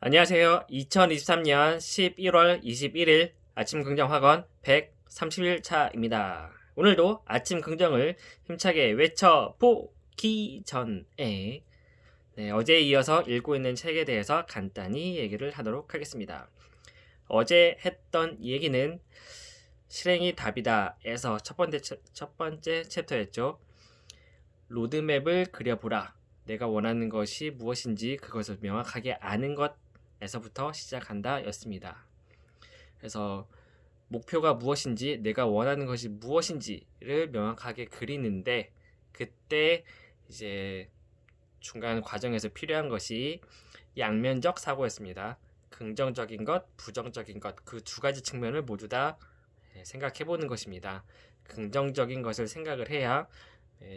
안녕하세요. 2023년 11월 21일 아침 긍정 학원 131차입니다. 오늘도 아침 긍정을 힘차게 외쳐보기 전에 어제에 이어서 읽고 있는 책에 대해서 간단히 얘기를 하도록 하겠습니다. 어제 했던 얘기는 실행이 답이다에서 첫 번째 챕터였죠. 로드맵을 그려보라. 내가 원하는 것이 무엇인지 그것을 명확하게 아는 것에서부터 시작한다 였습니다. 그래서 목표가 무엇인지 내가 원하는 것이 무엇인지를 명확하게 그리는데 그때 이제 중간 과정에서 필요한 것이 양면적 사고였습니다. 긍정적인 것, 부정적인 것 그 두 가지 측면을 모두 다 생각해 보는 것입니다. 긍정적인 것을 생각을 해야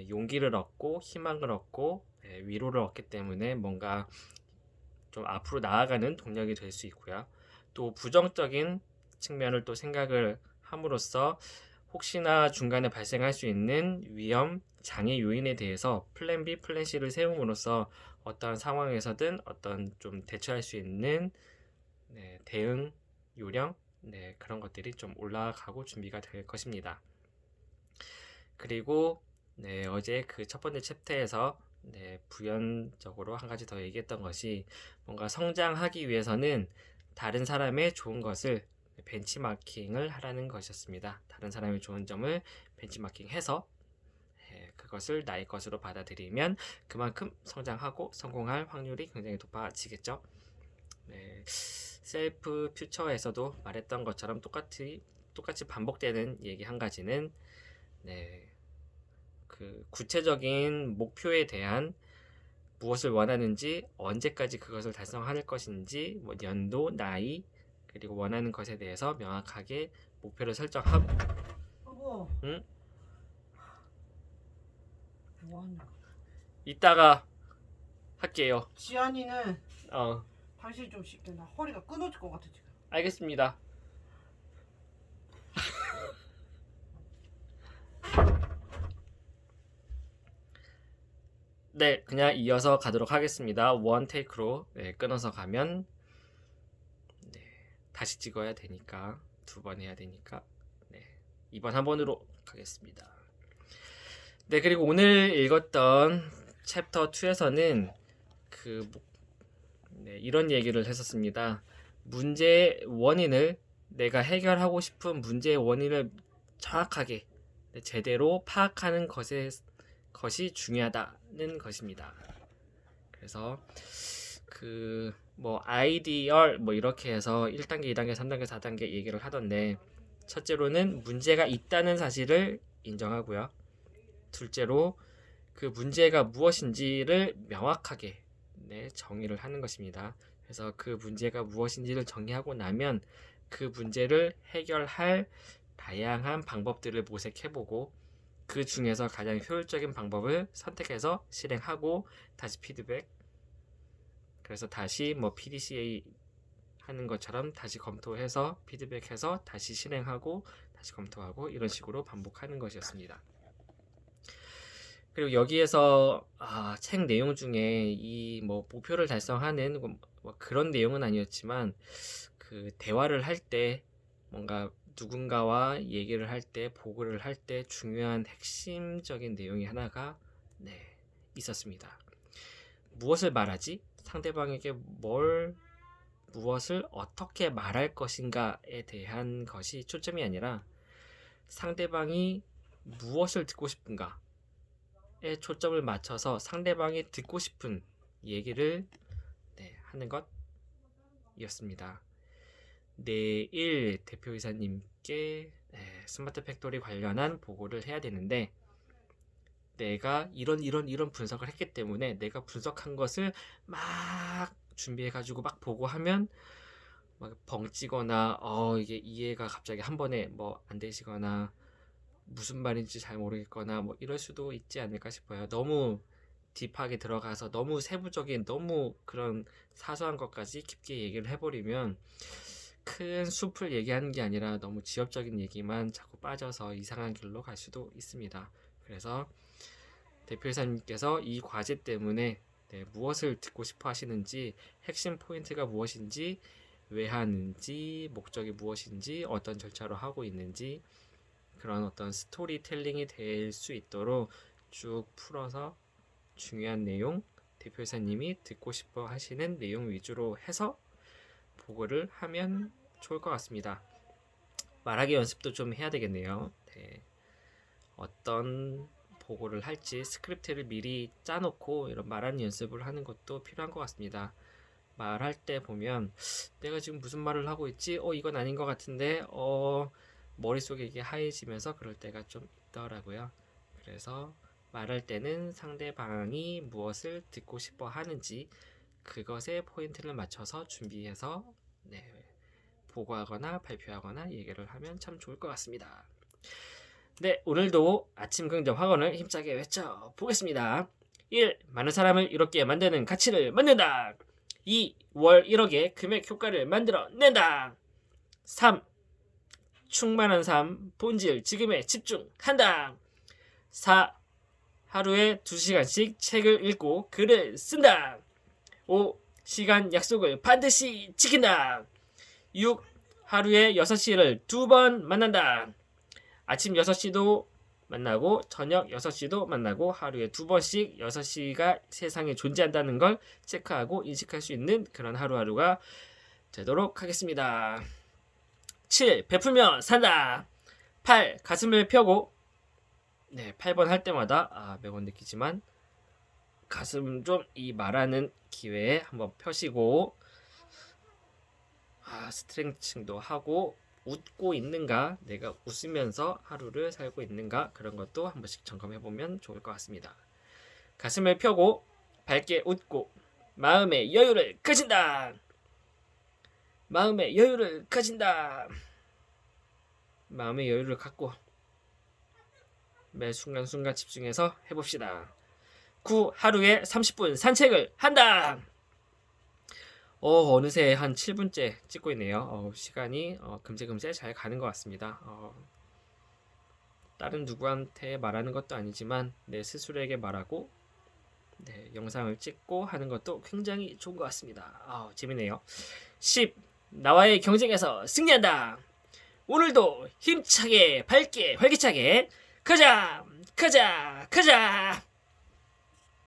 용기를 얻고 희망을 얻고 위로를 얻기 때문에 뭔가 좀 앞으로 나아가는 동력이 될 수 있고요. 또 부정적인 측면을 또 생각을 함으로써 혹시나 중간에 발생할 수 있는 위험, 장애 요인에 대해서 플랜 B, 플랜 C를 세움으로써 어떤 상황에서든 어떤 좀 대처할 수 있는 대응 요령 그런 것들이 좀 올라가고 준비가 될 것입니다. 그리고 어제 그 첫 번째 챕터에서 부연적으로 한 가지 더 얘기했던 것이 뭔가 성장하기 위해서는 다른 사람의 좋은 것을 벤치마킹을 하라는 것이었습니다. 다른 사람의 좋은 점을 벤치마킹해서 그것을 나의 것으로 받아들이면 그만큼 성장하고 성공할 확률이 굉장히 높아지겠죠. 셀프 퓨처에서도 말했던 것처럼 똑같이 반복되는 얘기 한 가지는 그 구체적인 목표에 대한 무엇을 원하는지, 언제까지 그것을 달성할 것인지, 뭐 연도, 나이, 그리고 원하는 것에 대해서 명확하게 목표를 설정하고. 여보, 응? 뭐 하는 거야? 이따가 할게요. 지안이는 어, 당신 좀 씻겨. 나 허리가 끊어질 것 같아 지금. 알겠습니다. 네, 그냥 이어서 가도록 하겠습니다. 원 테이크로 끊어서 가면 다시 찍어야 되니까 두 번 해야 되니까 2번 한 번으로 가겠습니다. 그리고 오늘 읽었던 챕터 2에서는 그 이런 얘기를 했었습니다. 문제의 원인을 내가 해결하고 싶은 문제의 원인을 정확하게 제대로 파악하는 것이 중요하다는 것입니다. 그래서 그 뭐 아이디얼 뭐 이렇게 해서 1단계, 2단계, 3단계, 4단계 얘기를 하던데 첫째로는 문제가 있다는 사실을 인정하고요. 둘째로 그 문제가 무엇인지를 명확하게 정의를 하는 것입니다. 그래서 그 문제가 무엇인지를 정의하고 나면 그 문제를 해결할 다양한 방법들을 모색해보고 그 중에서 가장 효율적인 방법을 선택해서 실행하고 다시 피드백, 그래서 다시 뭐 PDCA 하는 것처럼 다시 검토해서 피드백해서 다시 실행하고 다시 검토하고 이런 식으로 반복하는 것이었습니다. 그리고 여기에서 책 내용 중에 이 뭐 목표를 달성하는 뭐 그런 내용은 아니었지만 그 대화를 할 때 뭔가 누군가와 얘기를 할 때 보고를 할 때 중요한 핵심적인 내용이 하나가 있었습니다. 무엇을 말하지? 상대방에게 무엇을 어떻게 말할 것인가에 대한 것이 초점이 아니라 상대방이 무엇을 듣고 싶은가에 초점을 맞춰서 상대방이 듣고 싶은 얘기를 하는 것이었습니다. 내일 대표이사님께 스마트 팩토리 관련한 보고를 해야 되는데 내가 이런 분석을 했기 때문에 내가 분석한 것을 막 준비해가지고 막 보고하면 막 벙찌거나 이게 이해가 갑자기 한 번에 뭐 안 되시거나 무슨 말인지 잘 모르겠거나 뭐 이럴 수도 있지 않을까 싶어요. 너무 딥하게 들어가서 너무 세부적인 너무 그런 사소한 것까지 깊게 얘기를 해버리면 큰 숲을 얘기하는 게 아니라 너무 지엽적인 얘기만 자꾸 빠져서 이상한 길로 갈 수도 있습니다. 그래서 대표이사님께서 이 과제 때문에 네, 무엇을 듣고 싶어 하시는지, 핵심 포인트가 무엇인지, 왜 하는지, 목적이 무엇인지, 어떤 절차로 하고 있는지, 그런 어떤 스토리텔링이 될 수 있도록 쭉 풀어서 중요한 내용, 대표이사님이 듣고 싶어 하시는 내용 위주로 해서 보고를 하면 좋을 것 같습니다. 말하기 연습도 좀 해야 되겠네요. 네. 어떤 보고를 할지 스크립트를 미리 짜놓고 이런 말하는 연습을 하는 것도 필요한 것 같습니다. 말할 때 보면 내가 지금 무슨 말을 하고 있지? 이건 아닌 것 같은데 머릿속에 이게 하얘지면서 그럴 때가 좀 있더라고요. 그래서 말할 때는 상대방이 무엇을 듣고 싶어 하는지 그것에 포인트를 맞춰서 준비해서 보고하거나 발표하거나 얘기를 하면 참 좋을 것 같습니다. 네, 오늘도 아침 긍정 학원을 힘차게 외쳐보겠습니다. 1. 많은 사람을 이롭게 만드는 가치를 만든다. 2. 월 1억의 금액 효과를 만들어낸다. 3. 충만한 삶, 본질, 지금에 집중한다. 4. 하루에 2시간씩 책을 읽고 글을 쓴다. 5. 시간 약속을 반드시 지킨다. 6. 하루에 6시를 2번 만난다. 아침 6시도 만나고 저녁 6시도 만나고 하루에 2번씩 6시가 세상에 존재한다는 걸 체크하고 인식할 수 있는 그런 하루하루가 되도록 하겠습니다. 7. 베풀며 산다. 8. 가슴을 펴고 8번 할 때마다 매번 느끼지만 가슴 좀 이 말하는 기회에 한번 펴시고 스트레칭도 하고 웃고 있는가, 내가 웃으면서 하루를 살고 있는가 그런 것도 한 번씩 점검해보면 좋을 것 같습니다. 가슴을 펴고 밝게 웃고 마음의 여유를 가진다. 마음의 여유를 가진다. 마음의 여유를 갖고 매 순간순간 집중해서 해봅시다. 9. 하루에 30분 산책을 한다. 어느새 한 7분째 찍고 있네요. 시간이 금세금세 잘 가는 것 같습니다. 다른 누구한테 말하는 것도 아니지만 내 스스로에게 말하고 영상을 찍고 하는 것도 굉장히 좋은 것 같습니다. 재밌네요. 10. 나와의 경쟁에서 승리한다. 오늘도 힘차게 밝게 활기차게 가자 가자 가자.